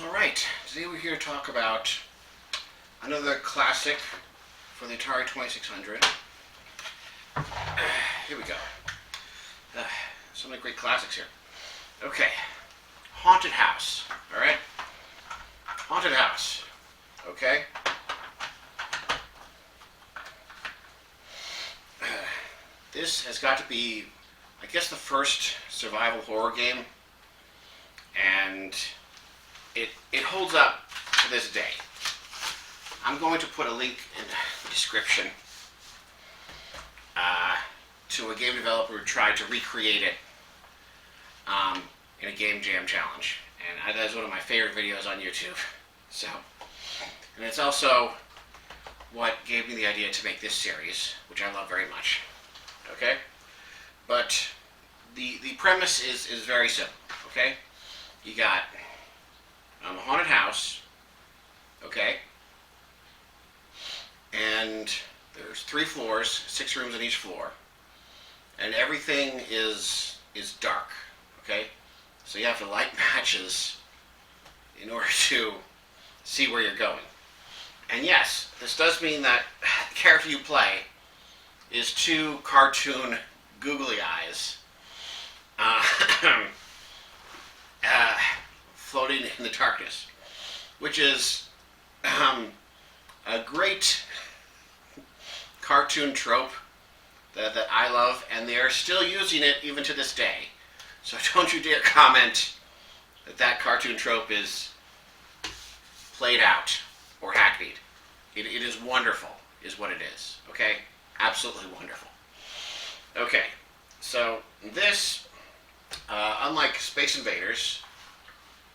Alright, today we're here to talk about another classic for the Atari 2600. Here we go. So many great classics here. Okay, Haunted House, alright? Haunted House, okay? This has got to be, I guess, the first survival horror game, and it holds up to this day. I'm going to put a link in the description to a game developer who tried to recreate it in a game jam challenge, and that's one of my favorite videos on YouTube. So, and it's also what gave me the idea to make this series, which I love very much. Okay, but the premise is very simple. Okay, you got a haunted house. Okay, and there's 3 floors, 6 rooms on each floor, and everything is dark. Okay, so you have to light matches in order to see where you're going. And yes, this does mean that the character you play is 2 cartoon googly eyes floating in the darkness, which is a great cartoon trope that I love, and they're still using it even to this day. So don't you dare comment that cartoon trope is played out or hackneyed. It is wonderful, is what it is. Okay? Absolutely wonderful. Okay, so this, unlike Space Invaders,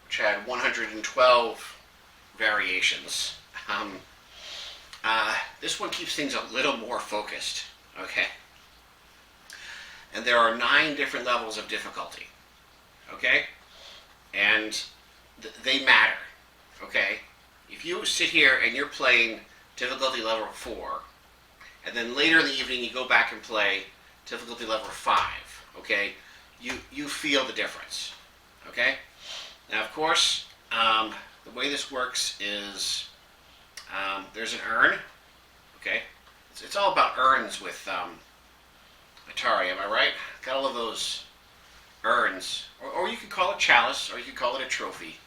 which had 112 variations, this one keeps things a little more focused. Okay, and there are 9 different levels of difficulty. Okay, and they matter. Okay, if you sit here and you're playing difficulty level 4, and then later in the evening you go back and play difficulty level 5, okay, you feel the difference. Okay, now of course, the way this works is there's an urn. Okay, it's all about urns with Atari, am I right? Got all of those urns, or you could call it chalice, or you could call it a trophy.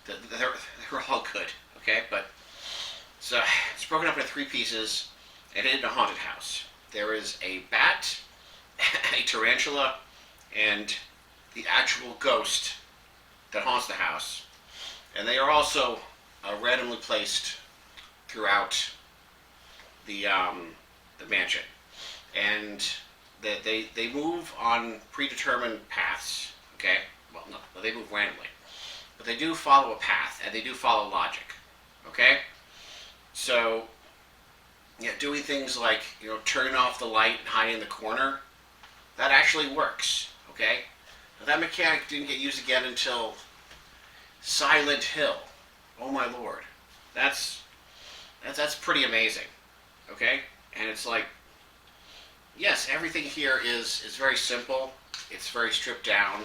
They're all good. Okay, but so it's broken up into 3 pieces. And in a haunted house, there is a bat, a tarantula, and the actual ghost that haunts the house. And they are also randomly placed throughout the mansion. And they move on predetermined paths. Okay, well, no, they move randomly, but they do follow a path, and they do follow logic. Okay, so yeah, doing things like, turning off the light and hiding in the corner, that actually works. Okay, now, that mechanic didn't get used again until Silent Hill. Oh my lord, that's pretty amazing. Okay, and it's like, yes, everything here is very simple. It's very stripped down.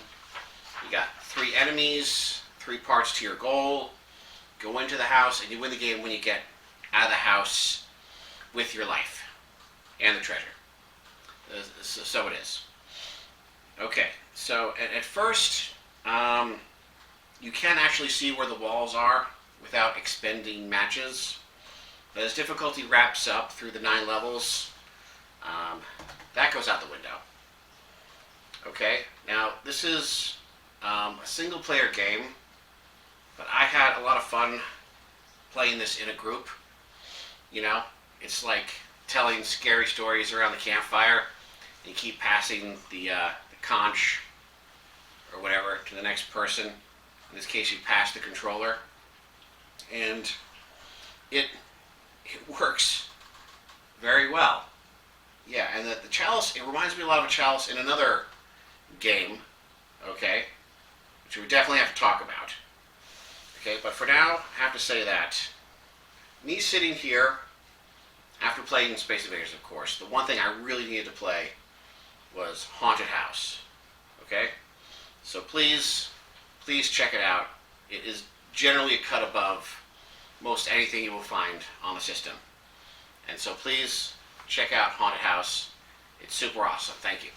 You got 3 enemies, 3 parts to your goal. Go into the house, and you win the game when you get out of the house with your life and the treasure. So it is. Okay, so at first, you can actually see where the walls are without expending matches. But as difficulty wraps up through the 9 levels, that goes out the window. Okay, now this is a single player game, but I had a lot of fun playing this in a group. It's like telling scary stories around the campfire, and you keep passing the conch or whatever to the next person. In this case, you pass the controller, and it works very well. Yeah, and the chalice, it reminds me a lot of a chalice in another game, okay, which we definitely have to talk about. Okay, but for now, I have to say that me sitting here, after playing Space Invaders, of course, the one thing I really needed to play was Haunted House. Okay, so please check it out. It is generally a cut above most anything you will find on the system. And so please check out Haunted House. It's super awesome. Thank you.